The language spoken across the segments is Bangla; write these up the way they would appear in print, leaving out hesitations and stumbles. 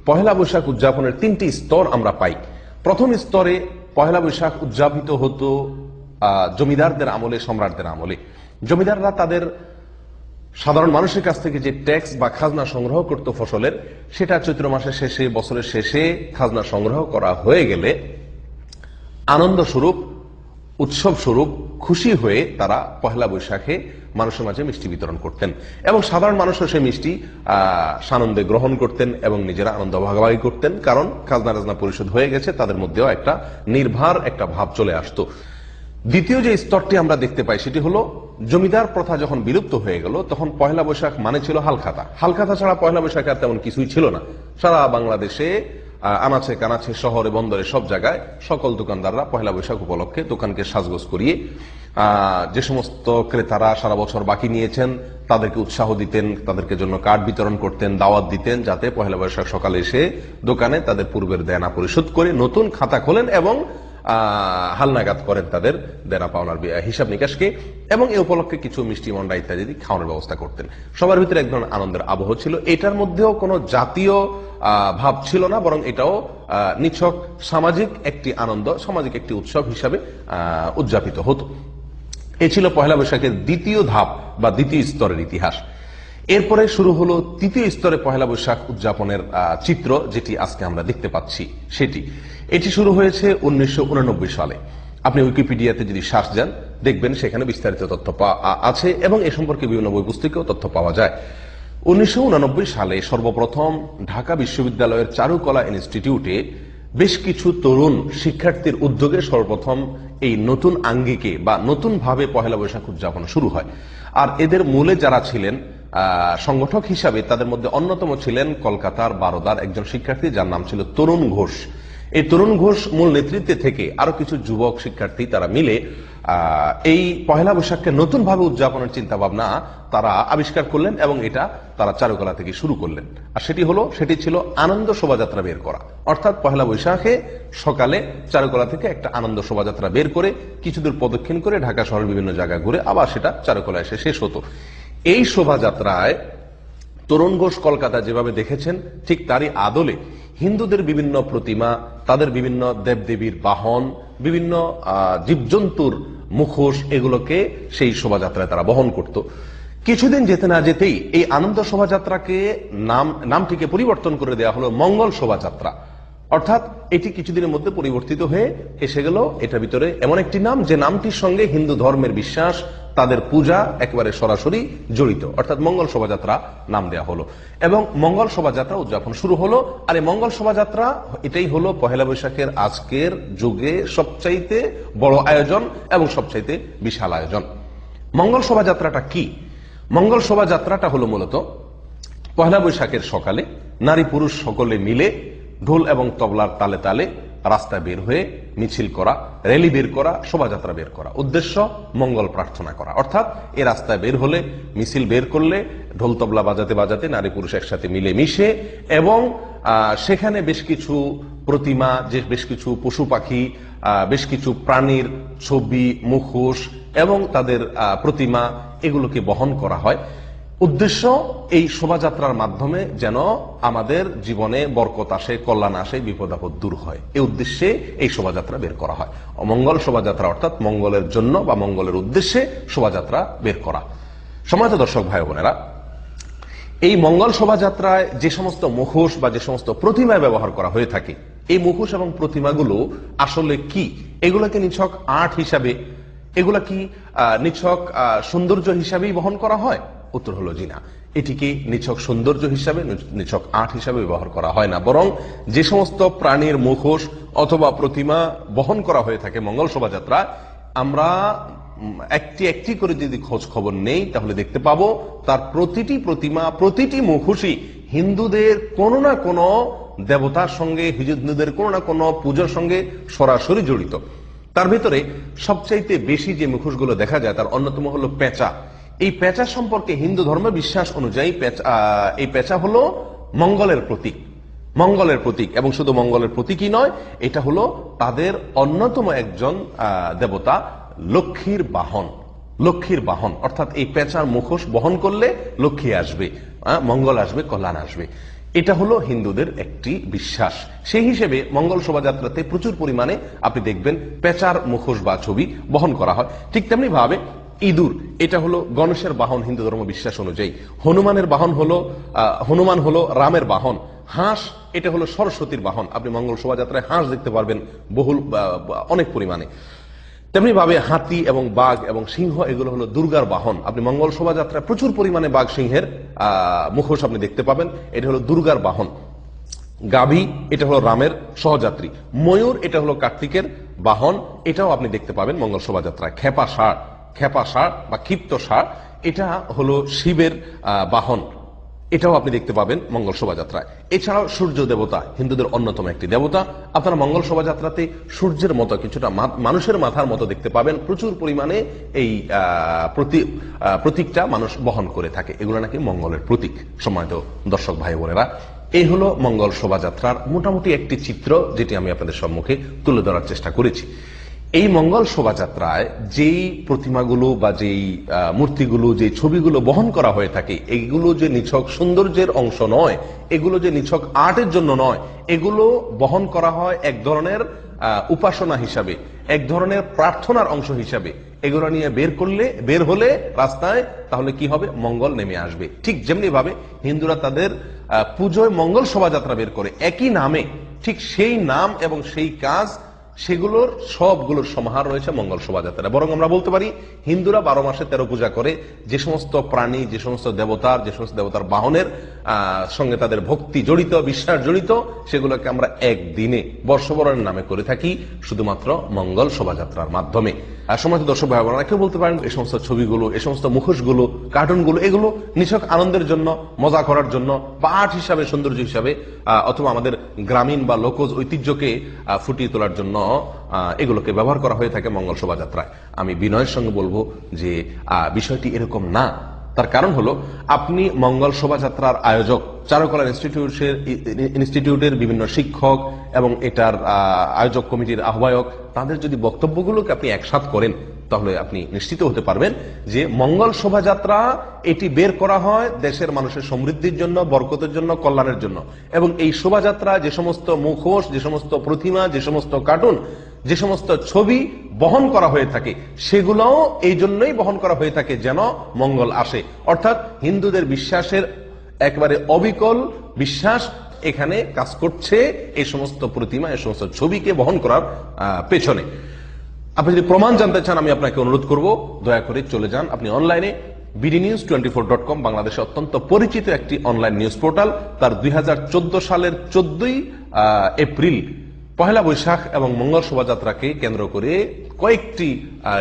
পহেলা বৈশাখ উদযাপনের তিনটি স্তর আমরা পাই। প্রথম স্তরে পহেলা বৈশাখ উদযাপিত হতো জমিদারদের আমলে, সম্রাটদের আমলে। জমিদাররা তাদের সাধারণ মানুষের কাছ থেকে যে ট্যাক্স বা খাজনা সংগ্রহ করত ফসলের, সেটা চৈত্র মাসের শেষে, বছরের শেষে খাজনা সংগ্রহ করা হয়ে গেলে আনন্দ স্বরূপ, উৎসব স্বরূপ খুশি হয়ে তারা পহেলা বৈশাখে মানুষের মাঝে মিষ্টি বিতরণ করতেন এবং সাধারণ মানুষও সেই মিষ্টি সানন্দে গ্রহণ করতেন এবং নিজেরা আনন্দ ভাগাভাগি করতেন, কারণ খাজনা টাজনা পরিশোধ হয়ে গেছে, তাদের মধ্যেও একটা নির্ভার একটা ভাব চলে আসতো। দ্বিতীয় যে স্তরটি আমরা দেখতে পাই সেটি হলো জমিদার প্রথা যখন বিলুপ্ত হয়ে গেল, তখন পহেলা বৈশাখ মানে ছিল হালখাতা। হালখাতা ছাড়া পহেলা বৈশাখ আর তেমন কিছুই ছিল না। সারা বাংলাদেশে আনাচে কানাচে, শহরে বন্দরে সব জায়গায় সকল দোকানদাররা পহেলা বৈশাখ উপলক্ষে দোকানকে সাজগোজ করিয়ে যে সমস্ত ক্রেতারা সারা বছর বাকি নিয়েছেন তাদেরকে উৎসাহ দিতেন, তাদেরকে জন্য কার্ড বিতরণ করতেন, দাওয়াত দিতেন, যাতে পহেলা বৈশাখ সকালে এসে দোকানে তাদের পূর্বের দেনা পরিশোধ করে নতুন খাতা খোলেন এবং হালনাগাদ করেন তাদের দেনা পাওনার হিসাব নিকাশকে, এবং এ উপলক্ষে কিছু মিষ্টি মন্ডা ইত্যাদি খাওয়ানোর ব্যবস্থা করতেন। সবার ভিতরে এক ধরনের আনন্দের আবহ ছিল। এটার মধ্যেও কোনো জাতীয় ভাব ছিল না, বরং এটাও নিছক সামাজিক একটি আনন্দ, সামাজিক একটি উৎসব হিসাবে উদযাপিত হতো। এ ছিল পহেলা বৈশাখের দ্বিতীয় ধাপ বা দ্বিতীয় স্তরের ইতিহাস। এরপরে শুরু হলো তৃতীয় স্তরে পহেলা বৈশাখ উদযাপনের চিত্র, যেটি আজকে আমরা দেখতে পাচ্ছি। এটি শুরু হয়েছে 1989 সালে। আপনি উইকিপিডিয়াতে যদি সার্চ দেন দেখবেন সেখানে বিস্তারিত তথ্য আছে এবং এ সম্পর্কে বিভিন্ন বই পুস্তকেও তথ্য পাওয়া যায়। 1989 সালে সর্বপ্রথম ঢাকা বিশ্ববিদ্যালয়ের চারুকলা ইনস্টিটিউটে বেশ কিছু তরুণ শিক্ষার্থীর উদ্যোগে সর্বপ্রথম এই নতুন আঙ্গিকে বা নতুন ভাবে পহেলা বৈশাখ উদযাপন শুরু হয়। আর এদের মূলে যারা ছিলেন সংগঠক হিসাবে, তাদের মধ্যে অন্যতম ছিলেন কলকাতার বারোদার একজন শিক্ষার্থী, যার নাম ছিল তরুণ ঘোষ। এই তরুণ ঘোষ মূল নেতৃত্বে থেকে আরো কিছু যুবক শিক্ষার্থী তারা মিলে এই পহেলা বৈশাখকে নতুন ভাবে উদযাপনের চিন্তা ভাবনা তারা আবিষ্কার করলেন এবং এটা তারা চারুকলা থেকে শুরু করলেন। আর সেটি ছিল আনন্দ শোভাযাত্রা বের করা। অর্থাৎ পহেলা বৈশাখে সকালে চারুকলা থেকে একটা আনন্দ শোভাযাত্রা বের করে কিছুদূর প্রদক্ষিণ করে ঢাকা শহরের বিভিন্ন জায়গায় ঘুরে আবার সেটা চারুকলা এসে শেষ হতো। এই শোভাযাত্রায় তরুণ ঘোষ কলকাতা যেভাবে দেখেছেন, ঠিক তারই আদলে হিন্দুদের বিভিন্ন প্রতিমা, তাদের বিভিন্ন দেবদেবীর বাহন, বিভিন্ন জীবজন্তুর মুখোশ, এগুলোকে সেই শোভাযাত্রায় তারা বহন করত। কিছুদিন যেতে না যেতেই এই আনন্দ শোভাযাত্রাকে নামটিকে পরিবর্তন করে দেওয়া হলো মঙ্গল শোভাযাত্রা। অর্থাৎ এটি কিছুদিনের মধ্যে পরিবর্তিত হয়ে এসে গেল এটার ভিতরে এমন একটি নাম যে নামটির সঙ্গে হিন্দু ধর্মের বিশ্বাস, তাদের পূজা একেবারে সরাসরি জড়িত, অর্থাৎ মঙ্গল শোভাযাত্রা নাম দেওয়া হলো এবং মঙ্গল শোভাযাত্রা উদযাপন শুরু হলো। আর এই মঙ্গল শোভাযাত্রা এটাই হলো পহেলা বৈশাখের আজকের যুগে সবচাইতে বড় আয়োজন এবং সবচাইতে বিশাল আয়োজন। মঙ্গল শোভাযাত্রাটা কি? মঙ্গল শোভাযাত্রাটা হলো মূলত পহেলা বৈশাখের সকালে নারী পুরুষ সকলে মিলে ঢোল এবং তবলার তালে তালে রাস্তায় বের হয়ে মিছিল করা, র্যালি বের করা, শোভাযাত্রা বের করা। উদ্দেশ্য মঙ্গল প্রার্থনা করা। অর্থাৎ এই রাস্তায় বের হলে, মিছিল বের করলে ঢোল তবলা বাজাতে বাজাতে নারী পুরুষ একসাথে মিলে মিশে এবং সেখানে বেশ কিছু প্রতিমা, বেশ কিছু পশু পাখি, বেশ কিছু প্রাণীর ছবি, মুখোশ এবং তাদের প্রতিমা, এগুলোকে বহন করা হয়। উদ্দেশ্য এই শোভাযাত্রার মাধ্যমে যেন আমাদের জীবনে বরকত আসে, কল্যাণ আসে, বিপদ আপদ দূর হয়, এই উদ্দেশ্যে এই শোভাযাত্রা বের করা হয়। অমঙ্গল শোভাযাত্রা অর্থাৎ মঙ্গলের জন্য বা মঙ্গলের উদ্দেশ্যে শোভাযাত্রা বের করা। সম্মানিত দর্শক ভাই বোনেরা, এই মঙ্গল শোভাযাত্রায় যে সমস্ত মুখোশ বা যে সমস্ত প্রতিমা ব্যবহার করা হয়ে থাকে, এই মুখোশ এবং প্রতিমাগুলো আসলে কি? এগুলোকে নিছক আর্ট হিসাবে, এগুলা কি নিছক সৌন্দর্য হিসাবেই বহন করা হয়? উত্তর হলো জি না। এটিকে নিছক সৌন্দর্য হিসাবে, নিছক আর্ট হিসাবে ব্যবহার করা হয় না, বরং যে সমস্ত প্রাণীর মুখোশ অথবা প্রতিমা বহন করা হয়ে থাকে মঙ্গল শোভাযাত্রা, আমরা একটি একটি করে যদি খোঁজ খবর নেই তাহলে দেখতে পাবো তার প্রতিটি প্রতিমা, প্রতিটি মুখোশই হিন্দুদের কোনো না কোনো দেবতার সঙ্গে, হিন্দুদের কোনো না কোনো পূজার সঙ্গে সরাসরি জড়িত। তার ভিতরে সবচাইতে বেশি যে মুখোশগুলো দেখা যায় তার অন্যতম হলো পেঁচা। এই পেঁচা সম্পর্কে হিন্দু ধর্মের বিশ্বাস অনুযায়ী এই পেঁচা হলো মঙ্গলের প্রতীক, মঙ্গলের প্রতীক। এবং শুধু মঙ্গলের প্রতীকই নয়, এটা হলো তাদের অন্যতম একজন দেবতা লক্ষ্মীর বাহন। লক্ষ্মীর বাহন অর্থাৎ এই পেঁচার মুখোশ বহন করলে লক্ষ্মী আসবে, মঙ্গল আসবে, কল্যাণ আসবে। এটা হলো হিন্দুদের একটি বিশ্বাস। সেই হিসেবে মঙ্গল শোভাযাত্রাতে প্রচুর পরিমাণে আপনি দেখবেন পেঁচার মুখোশ বা ছবি বহন করা হয়। ঠিক তেমনি ভাবে ইঁদুর, এটা হলো গণেশের বাহন হিন্দু ধর্ম বিশ্বাস অনুযায়ী। হনুমান হলো রামের বাহন। হাঁস, এটা হলো সরস্বতীর বাহন। আপনি মঙ্গল শোভাযাত্রায় হাঁস দেখতে পারবেন অনেক পরিমাণে। তেমনি ভাবে হাতি এবং বাঘ এবং সিংহ, এগুলো হলো দুর্গার বাহন। আপনি মঙ্গল শোভাযাত্রায় প্রচুর পরিমাণে বাঘ সিংহের মুখোশ আপনি দেখতে পাবেন। এটা হলো দুর্গার বাহন। গাভী, এটা হলো রামের সহযাত্রী। ময়ূর, এটা হলো কার্তিকের বাহন। এটাও আপনি দেখতে পাবেন মঙ্গল শোভাযাত্রায়। খেপা ষাঁড় বা ক্ষিপ্ত ষাঁড়, এটা হলো শিবের বাহন। এটাও আপনি দেখতে পাবেন মঙ্গল শোভাযাত্রায়। এছাড়াও সূর্য দেবতা হিন্দুদের অন্যতম একটি দেবতা। আপনারা মঙ্গল শোভাযাত্রাতে সূর্যের মতো কিছুটা মানুষের মাথার মতো দেখতে পাবেন। প্রচুর পরিমাণে এই প্রতীকটা মানুষ বহন করে থাকে। এগুলো নাকি মঙ্গলের প্রতীক। সম্মানিত দর্শক ভাই বোনেরা, এই হলো মঙ্গল শোভাযাত্রার মোটামুটি একটি চিত্র, যেটি আমি আপনাদের সম্মুখে তুলে ধরার চেষ্টা করেছি। এই মঙ্গল শোভাযাত্রায় যেই প্রতিমাগুলো বা যেই মূর্তিগুলো, যে ছবিগুলো বহন করা হয়ে থাকে, এগুলো যে নিছক সৌন্দর্যের অংশ নয়, এগুলো যে নিছক আর্টের জন্য নয়, এগুলো বহন করা হয় এক ধরনের উপাসনা হিসাবে, এক ধরনের প্রার্থনার অংশ হিসাবে। এগুলো নিয়ে বের হলে রাস্তায়, তাহলে কি হবে? মঙ্গল নেমে আসবে। ঠিক যেমনি ভাবে হিন্দুরা তাদের পুজোয় মঙ্গল শোভাযাত্রা বের করে একই নামে, ঠিক সেই নাম এবং সেই কাজ, সেগুলোর সবগুলোর সমাহার রয়েছে মঙ্গল শোভাযাত্রা। বরং আমরা বলতে পারি হিন্দুরা 12 মাসে 13 পূজা করে। যে সমস্ত প্রাণী, যে সমস্ত দেবতার বাহনের সঙ্গে তাদের ভক্তি জড়িত, বিশ্বাস জড়িত, সেগুলোকে আমরা একদিনে বর্ষবরণের নামে করে থাকি, শুধুমাত্র মঙ্গল শোভাযাত্রার মাধ্যমে। সম্মানিত দর্শক ভাই বোনেরা, কেউ বলতে পারেন এই সমস্ত ছবিগুলো, এই সমস্ত মুখোশগুলো, কার্টুনগুলো, এগুলো নিছক আনন্দের জন্য, মজা করার জন্য, বা আর্ট হিসাবে, সৌন্দর্য হিসাবে, অথবা আমাদের গ্রামীণ বা লোকজ ঐতিহ্যকে ফুটিয়ে তোলার জন্য এগুলোকে ব্যবহার করা হয়ে থাকে মঙ্গল শোভাযাত্রায়। আমি বিনয়ের সঙ্গে বলবো যে বিষয়টি এরকম না। তার কারণ হলো, আপনি মঙ্গল শোভাযাত্রার আয়োজক, চারুকলা ইনস্টিটিউটের বিভিন্ন শিক্ষক এবং এটার আয়োজক কমিটির আহ্বায়ক, তাদের যদি বক্তব্যগুলোকে আপনি একসাথ করেন, তাহলে আপনি নিশ্চিত হতে পারবেন যে মঙ্গল শোভাযাত্রা এটি বের করা হয় দেশের মানুষের সমৃদ্ধির জন্য, বরকতের জন্য, কল্যাণের জন্য। এবং এই শোভাযাত্রা, যে সমস্ত মুখোশ, যে সমস্ত প্রতিমা, যে সমস্ত কার্টুন, যে সমস্ত ছবি বহন করা হয়ে থাকে, সেগুলোও এই জন্যই বহন করা হয়ে থাকে যেন মঙ্গল আসে। অর্থাৎ হিন্দুদের বিশ্বাসের একেবারে অবিকল বিশ্বাস এখানে কাজ করছে এই সমস্ত প্রতিমা, এই সমস্ত ছবিকে বহন করার পেছনে। আপনি যদি প্রমাণ জানতে চান, আমি আপনাকে অনুরোধ করব, দয়া করে চলে যান আপনি অনলাইনে bdnews24.com, বাংলাদেশে অত্যন্ত পরিচিত একটি অনলাইন নিউজ পোর্টাল। তার 2014 সালের 14ই এপ্রিল, পহেলা বৈশাখ এবং মঙ্গল শোভাযাত্রাকে কেন্দ্র করে কয়েকটি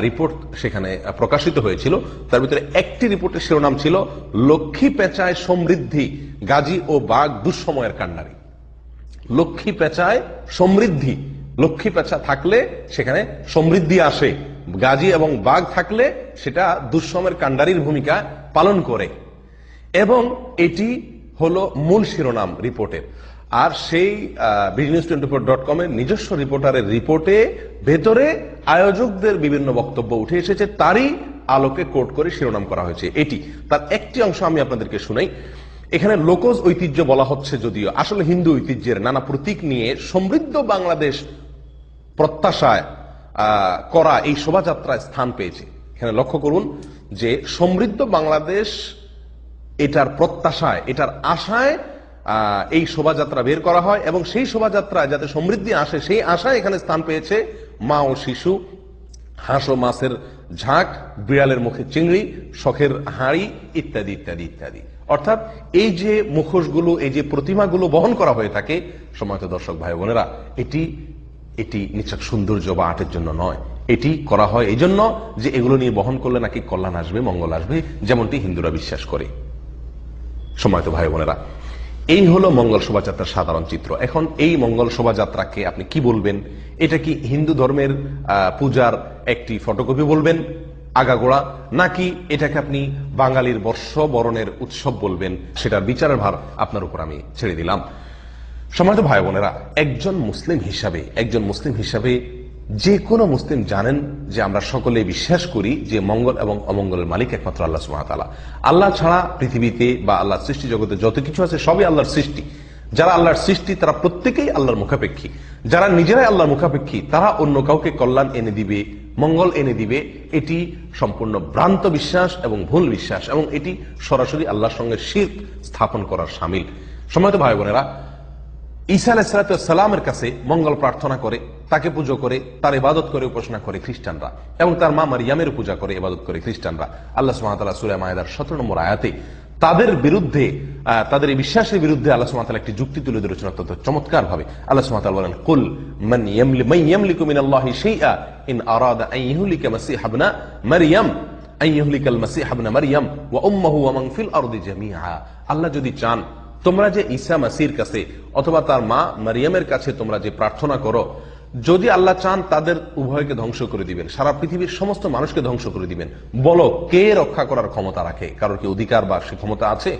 রিপোর্ট সেখানে প্রকাশিত হয়েছিল। তার ভিতরে একটি রিপোর্টের শিরোনাম ছিল লক্ষ্মী পেঁচায় সমৃদ্ধি, গাজী ও বাঘ দুঃসময়ের কান্ডারি। লক্ষ্মী পেঁচায় সমৃদ্ধি, লক্ষ্মী পেঁচা থাকলে সেখানে সমৃদ্ধি আসে, গাজী এবং বাঘ থাকলে সেটা দুঃসময়ের কান্ডারির ভূমিকা পালন করে। এবং এটি হলো মূল শিরোনাম রিপোর্টের। আর সেই bdnews24.com এর নিজস্ব রিপোর্টারের রিপোর্টে ভেতরে আয়োজকদের বিভিন্ন বক্তব্য উঠে এসেছে, তারই আলোকে কোট করে শিরোনাম করা হয়েছে এটি। তার একটি অংশ আমি আপনাদেরকে শুনাই। এখানে লোকজ ঐতিহ্য বলা হচ্ছে, যদিও আসলে হিন্দু ঐতিহ্যের নানা প্রতীক নিয়ে সমৃদ্ধ বাংলাদেশ প্রত্যাশায় করা এই শোভাযাত্রায় স্থান পেয়েছে। এখানে লক্ষ্য করুন যে সমৃদ্ধ বাংলাদেশ এটার প্রত্যাশায়, এটার আশায় এই শোভাযাত্রা বের করা হয়, এবং সেই শোভাযাত্রায় যাতে সমৃদ্ধি আসে, সেই আশায় এখানে স্থান পেয়েছে মা ও শিশু, হাঁস ও মাছের ঝাঁক, বিড়ালের মুখে চিংড়ি, শখের হাঁড়ি, ইত্যাদি ইত্যাদি ইত্যাদি। অর্থাৎ এই যে মুখোশগুলো, এই যে প্রতিমাগুলো বহন করা হয়ে থাকে, সম্মানিত দর্শক ভাই বোনেরা, এটি নিছক সৌন্দর্য বা আর্টের জন্য নয়। এটি করা হয় এই জন্য যে এগুলো নিয়ে বহন করলে নাকি কল্যাণ আসবে, মঙ্গল আসবে, যেমনটি হিন্দুরা বিশ্বাস করে। সম্মানিত ভাই বোনেরা, এই হলো মঙ্গল শোভাযাত্রার সাধারণ চিত্র। এখন এই মঙ্গল শোভাযাত্রাকে আপনি কি বলবেন? এটা কি হিন্দু ধর্মের পূজার একটি ফটোকপি বলবেন আগাগোড়া, নাকি এটাকে আপনি বাঙালির বর্ষবরণের উৎসব বলবেন? সেটার বিচারের ভার আপনার উপর আমি ছেড়ে দিলাম। সম্মানিত ভাই বোনেরা, একজন মুসলিম হিসাবে যে কোনো মুসলিম জানেন যে আমরা সকলে বিশ্বাস করি যে মঙ্গল এবং অমঙ্গলের মালিক একমাত্র আল্লাহ সুবহানাহু ওয়া তাআলা। আল্লাহ ছাড়া পৃথিবীতে বা আল্লাহর সৃষ্টি জগতে যত কিছু আছে সবই আল্লাহর সৃষ্টি। যারা আল্লাহর সৃষ্টি তারা প্রত্যেকেই আল্লাহর মুখাপেক্ষী। যারা নিজেরাই আল্লাহর মুখাপেক্ষী তারা অন্য কাউকে কল্যাণ এনে দিবে, মঙ্গল এনে দিবে, এটি সম্পূর্ণ ভ্রান্ত বিশ্বাস এবং ভুল বিশ্বাস, এবং এটি সরাসরি আল্লাহর সঙ্গে শিরক স্থাপন করার শামিল। সম্মানিত ভাই বোনেরা, ঈসা আলাইহিস সালামের কাছে মঙ্গল প্রার্থনা করে, তাকে পুজো করে, তার ইবাদত করে, উপাসনা করে খ্রিস্টানরা, এবং তার মা মারিয়ামের পূজা করে, ইবাদত করে খ্রিস্টানরা। আল্লাহ সুবহানাহু ওয়া তাআলা সূরা মায়েদার 17 নম্বর আয়াতে তাদের বিরুদ্ধে, তাদের এই বিশ্বাসের বিরুদ্ধে আল্লাহ সুবহানাহু ওয়া তাআলা একটি যুক্তি তুলে ধরেছেন অত্যন্ত চমৎকার ভাবে। আল্লাহ সুবহানাহু ওয়া তাআলা বলেন, কুল মান ইয়ামলিকু মিনাল্লাহি শাইআ ইন আরাদা আন ইহলিকা মাসীহা ইবনা মারইয়াম আন ইহলিকাল মাসীহা ইবনা মারইয়াম ওয়া উম্মুহু ওয়া মান ফিল আরদি জামিআ। আল্লাহ যদি চান, তোমরা যে ঈসা মাসীহর কাছে অথবা তার মা মারিয়ামের কাছে তোমরা যে প্রার্থনা করো, যদি আল্লাহ চান তাদের উভয়কে ধ্বংস করে দিবেন, সারা পৃথিবীর সমস্ত মানুষকে ধ্বংস করে দিবেন। বলো, কে রক্ষা করার ক্ষমতা রাখে? কারোর কি অধিকার বা সে ক্ষমতা আছে?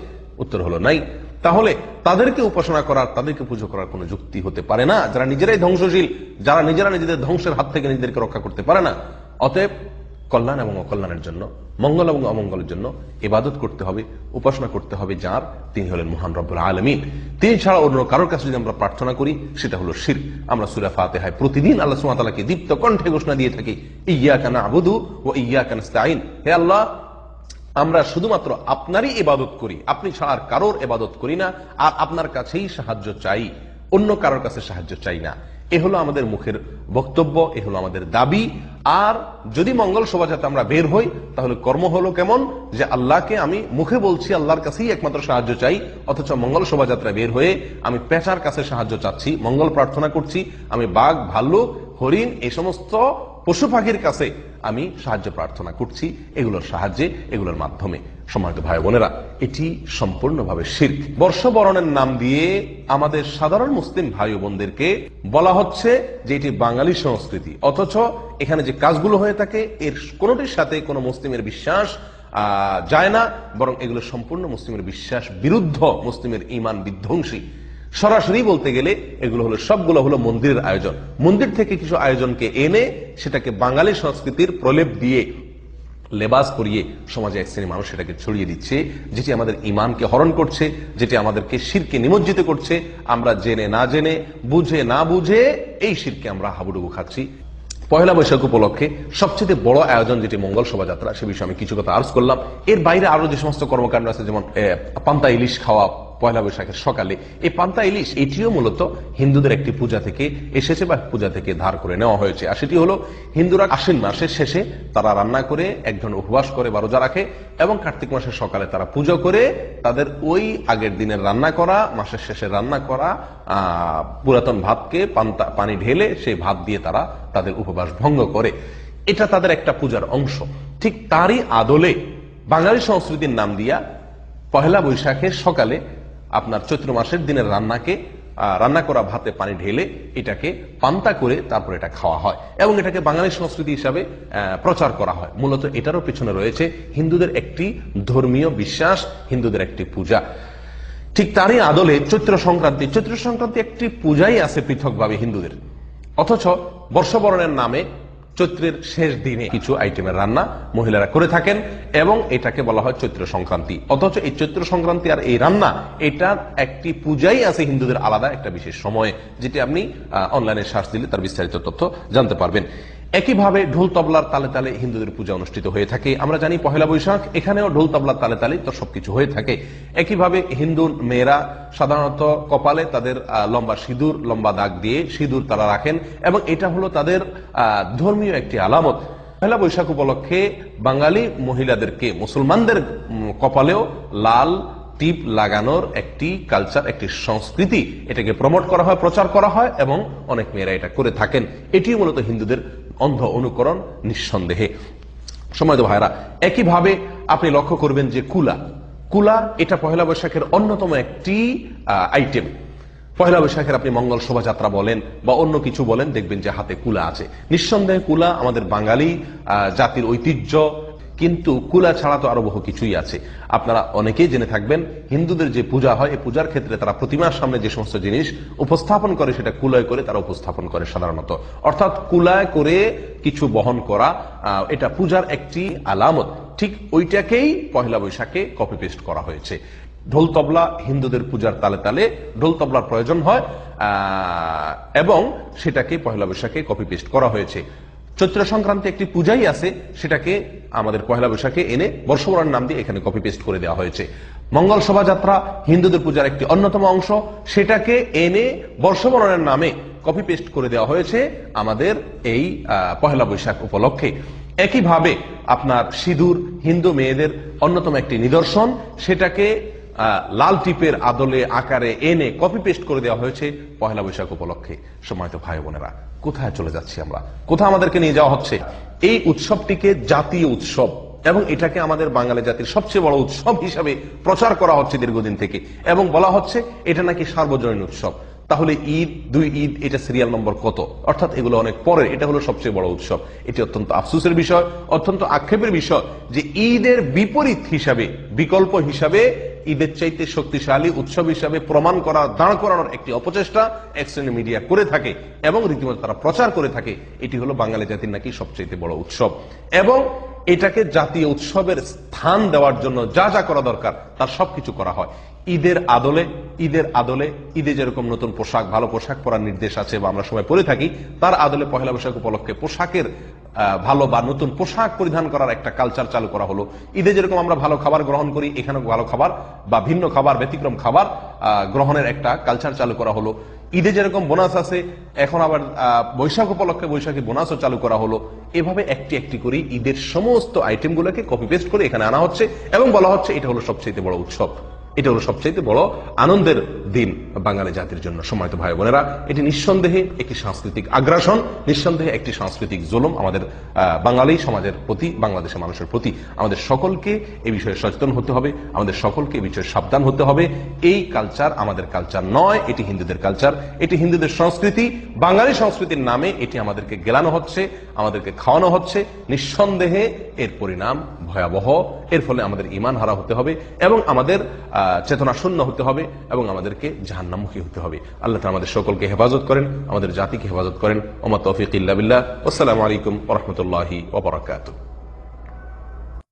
উত্তর হলো নাই। তাহলে তাদেরকে উপাসনা করার, তাদেরকে পুজো করার কোনো যুক্তি হতে পারে না, যারা নিজেরাই ধ্বংসশীল, যারা নিজেরা নিজেদের ধ্বংসের হাত থেকে নিজেদেরকে রক্ষা করতে পারে না। অতএব কল্যাণ এবং অকল্যাণের জন্য, মঙ্গল এবং অমঙ্গলের জন্য ইবাদত করতে হবে, উপাসনা করতে হবে যার, তিনি হলেন মহান রব্বুল আলামিন। তিনি ছাড়া অন্য কারোর কাছে যদি আমরা প্রার্থনা করি, সেটা হলো শিরক। আমরা সূরা ফাতিহায় প্রতিদিন আল্লাহ সুবহানাহু ওয়া তাআলাকে দীপ্ত কণ্ঠে ঘোষণা দিয়ে থাকি, ইয়্যাকা না'বুদু ওয়া ইয়্যাকা নাস্তাঈন। হে আল্লাহ, আমরা শুধুমাত্র আপনারই ইবাদত করি, আপনি ছাড়া আর কারোর ইবাদত করি না, আর আপনার কাছেই সাহায্য চাই, অন্য কারোর কাছে সাহায্য চাই না। এ হলো আমাদের মুখের বক্তব্য, এ হলো আমাদের দাবি। আর যদি মঙ্গল শোভাযাত্রা আমরা বের হই, তাহলে কর্ম হলো কেমন, যে আল্লাহকে আমি মুখে বলছি, আল্লাহর কাছেই একমাত্র সাহায্য চাই, অথচ মঙ্গল শোভাযাত্রা বের হয়ে আমি পেঁচার কাছে সাহায্য চাচ্ছি, মঙ্গল প্রার্থনা করছি, আমি বাঘ, ভাল্লুক, হরিণ, এই সমস্ত পশু পাখির কাছে আমি সাহায্য প্রার্থনা করছি, এগুলোর সাহায্যে, এগুলোর মাধ্যমে। সম্মানিত ভাই বোনেরা, এটি সম্পূর্ণভাবে শিরক। বর্ষবরণের নাম দিয়ে আমাদের সাধারণ মুসলিম ভাই বোনদেরকে বলা হচ্ছে যে এটি বাঙালি সংস্কৃতি, অথচ এখানে যে কাজগুলো হয়ে থাকে এর কোনোটির সাথে কোনো মুসলিমের বিশ্বাস যায় না, বরং এগুলো সম্পূর্ণ মুসলিমের বিশ্বাস বিরুদ্ধ, মুসলিমের ঈমান বিধ্বংসী। সরাসরি বলতে গেলে এগুলো হলো, সবগুলো হলো মন্দিরের আয়োজন। মন্দির থেকে কিছু আয়োজনকে এনে সেটাকে বাঙালি সংস্কৃতির প্রলেপ দিয়ে, লেবাস পরিয়ে সমাজে এক শ্রেণী মানুষ সেটাকে ছড়িয়ে দিচ্ছে, যেটি আমাদের ঈমানকে হরণ করছে, যেটি আমাদেরকে শিরকে নিমজ্জিত করছে। আমরা জেনে না জেনে, বুঝে না বুঝে এই শিরকে আমরা হাবুডুবু খাচ্ছি। পয়লা বৈশাখ উপলক্ষে সবচেয়ে বড় আয়োজন যেটি মঙ্গল শোভাযাত্রা, সে বিষয়ে আমি কিছু কথা আর্জ করলাম। এর বাইরে আরো যে সমস্ত কর্মকাণ্ড আছে, যেমন পান্তা ইলিশ খাওয়া পয়লা বৈশাখের সকালে, এই পান্তা ইলিশ এটিও মূলত হিন্দুদের একটি পূজা থেকে এসেছে বা পূজা থেকে ধার করে নেওয়া হয়েছে। আর সেটি হলো, হিন্দুরা আশ্বিন মাসের শেষে তারা রান্না করে, একজন উপবাস করে বা রোজা রাখে, এবং কার্তিক মাসের সকালে তারা পুজো করে তাদের ওই আগের দিনের রান্না করা, মাসের শেষে রান্না করা পুরাতন ভাতকে পানি ঢেলে সেই ভাত দিয়ে তারা তাদের উপবাস ভঙ্গ করে। এটা তাদের একটা পূজার অংশ। ঠিক তারই আদলে বাঙালি সংস্কৃতির নাম দিয়া পহেলা বৈশাখের সকালে আপনার চৈত্র মাসের দিনের রান্না করা ভাতে পানি ঢেলে এটাকে পান্তা করে তারপর এটা খাওয়া হয়, এবং এটাকে বাঙালি সংস্কৃতি হিসাবে প্রচার করা হয়। মূলত এটারও পিছনে রয়েছে হিন্দুদের একটি ধর্মীয় বিশ্বাস, হিন্দুদের একটি পূজা। ঠিক তারই আদলে চৈত্র সংক্রান্তি একটি পূজাই আছে পৃথকভাবে হিন্দুদের, অথচ বর্ষবরণের নামে চৈত্রের শেষ দিনে কিছু আইটেমের রান্না মহিলারা করে থাকেন, এবং এটাকে বলা হয় চৈত্র সংক্রান্তি। অথচ এই চৈত্র সংক্রান্তি আর এই রান্না, এটার একটি পূজাই আছে হিন্দুদের আলাদা একটা বিশেষ সময়ে, যেটি আপনি অনলাইনে সার্চ দিলে তার বিস্তারিত তথ্য জানতে পারবেন। একইভাবে ঢোল তবলার তালে তালে হিন্দুদের পূজা অনুষ্ঠিত হয়ে থাকে। আমরা জানি পহেলা বৈশাখ, এখানেও ঢোল তবলার তালে তালে তো সবকিছু হয়ে থাকে। একইভাবে হিন্দু মেয়েরা সাধারণত কপালে তাদের লম্বা সিঁদুর, লম্বা দাগ দিয়ে সিঁদুর তারা রাখেন, এবং এটা হলো তাদের ধর্মীয় একটি আলামত। পহেলা বৈশাখ উপলক্ষে বাঙালি মহিলাদেরকে, মুসলমানদের কপালেও লাল টিপ লাগানোর একটি কালচার, একটি সংস্কৃতি, এটাকে প্রমোট করা হয়, প্রচার করা হয়, এবং অনেক মেয়েরা এটা করে থাকেন। এটি মূলত হিন্দুদের অন্ধ অনুকরণ, নিঃসন্দেহে। সম্মানিত ভাইরা, একইভাবে আপনি লক্ষ্য করবেন যে কুলা এটা পহেলা বৈশাখের অন্যতম একটি আইটেম। পহেলা বৈশাখের আপনি মঙ্গল শোভাযাত্রা বলেন বা অন্য কিছু বলেন, দেখবেন যে হাতে কুলা আছে। নিঃসন্দেহে কুলা আমাদের বাঙালি জাতির ঐতিহ্য, কিন্তু কুলা ছাড়া তো আরো বহু কিছুই আছে। আপনারা অনেকেই জেনে থাকবেন, হিন্দুদের যে পূজা হয়, এই পূজার ক্ষেত্রে তারা প্রতিমার সামনে যে সমস্ত জিনিস উপস্থাপন করে, সেটা কুলায় করে তারা উপস্থাপন করে সাধারণত। অর্থাৎ কুলায় করে কিছু বহন করা, এটা পূজার একটি আলামত। ঠিক ওইটাকেই পহেলা বৈশাখে কপি পেস্ট করা হয়েছে। ঢোল তবলা হিন্দুদের পূজার তালে তালে ঢোল তবলার প্রয়োজন হয়, এবং সেটাকে পহেলা বৈশাখে কপি পেস্ট করা হয়েছে। চৈত্র সংক্রান্তি একটি পূজাই আছে, সেটাকে আমাদের পহেলা বৈশাখে এনে বর্ষবরণের নাম দিয়ে এখানে কপি পেস্ট করে দেওয়া হয়েছে। মঙ্গল শোভাযাত্রা হিন্দুদের পূজার একটি অন্যতম অংশ, সেটাকে এনে বর্ষবরণের নামে কপি পেস্ট করে দেওয়া হয়েছে আমাদের এই পহেলা বৈশাখ উপলক্ষে। একইভাবে আপনার সিঁদুর হিন্দু মেয়েদের অন্যতম একটি নিদর্শন, সেটাকে লাল টিপের আদলে আকারে এনে কপি পেস্ট করে দেওয়া হয়েছে পহেলা বৈশাখ উপলক্ষে। সম্মানিত ভাই বোনেরা, কোথায় চলে যাচ্ছি আমরা, কোথায় আমাদেরকে নিয়ে যাওয়া হচ্ছে? এই উৎসবটিকে জাতীয় উৎসব এবং এটাকে আমাদের বাঙালি জাতির সবচেয়ে বড় উৎসব হিসাবে প্রচার করা হচ্ছে দীর্ঘদিন থেকে, এবং বলা হচ্ছে এটা নাকি সার্বজনীন উৎসব। তাহলে ঈদ, দুই ঈদ, এটা সিরিয়াল নম্বর কত? অর্থাৎ এগুলো অনেক পরের, এটা হলো সবচেয়ে বড় উৎসব। এটি অত্যন্ত আফসোসের বিষয়, অত্যন্ত আক্ষেপের বিষয় যে ঈদের বিপরীত হিসাবে, বিকল্প হিসাবে ঈদের চাইতে শক্তিশালী উৎসব হিসাবে প্রমাণ করা, দাঁড় করানোর একটি অপচেষ্টা এক শ্রেণীর মিডিয়া করে থাকে এবং রীতিমতো তারা প্রচার করে থাকে এটি হলো বাঙালি জাতির নাকি সবচেয়ে বড় উৎসব, এবং এটাকে জাতীয় উৎসবের স্থান দেওয়ার জন্য যা যা করা দরকার তার সবকিছু করা হয়। ঈদের আদলে ঈদে যেরকম নতুন পোশাক, ভালো পোশাক পরার নির্দেশ আছে বা আমরা সবাই পরে থাকি, তার আদলে পহেলা বৈশাখ উপলক্ষে পোশাকের ভালো বা নতুন পোশাক পরিধান করার একটা কালচার চালু করা হলো। ঈদে যেরকম আমরা ভালো খাবার গ্রহণ করি, এখানেও ভালো খাবার বা ভিন্ন খাবার, ব্যতিক্রম খাবার গ্রহণের একটা কালচার চালু করা হলো। ঈদে যেরকম বোনাস আছে, এখন আবার বৈশাখ উপলক্ষে বৈশাখী বোনাসও চালু করা হলো। এভাবে একটি একটি করে ঈদের সমস্ত আইটেমগুলোকে কপি পেস্ট করে এখানে আনা হচ্ছে এবং বলা হচ্ছে এটা হলো সবচেয়ে বড় উৎসব, এটা হলো সবচেয়ে বড় আনন্দের দিন বাঙালি জাতির জন্য। সম্মানিত ভাই বোনেরা, এটি নিঃসন্দেহে একটি সাংস্কৃতিক আগ্রাসন, নিঃসন্দেহে একটি সাংস্কৃতিক জুলুম আমাদের বাঙালি সমাজের প্রতি, বাংলাদেশের মানুষের প্রতি। আমাদের সকলকে এই বিষয়ে সচেতন হতে হবে, আমাদের সকলকে এই বিষয়ে সাবধান হতে হবে। এই কালচার আমাদের কালচার নয়, এটি হিন্দুদের কালচার, এটি হিন্দুদের সংস্কৃতি। বাঙালি সংস্কৃতির নামে এটি আমাদেরকে গেলানো হচ্ছে, আমাদেরকে খাওয়ানো হচ্ছে। নিঃসন্দেহে এর পরিণাম ভয়াবহ, এর ফলে আমাদের ঈমান হারা হতে হবে এবং আমাদের চেতনা শূন্য হতে হবে এবং আমাদেরকে জাহান্নামমুখী হতে হবে। আল্লাহ তাআলা আমাদের সকলকে হেফাজত করেন, আমাদের জাতিকে হেফাজত করেন। ওমা তৌফিক ইল্লা বিল্লাহ। আসসালামু আলাইকুম ওয়া রাহমাতুল্লাহি ওয়া বারাকাতুহু।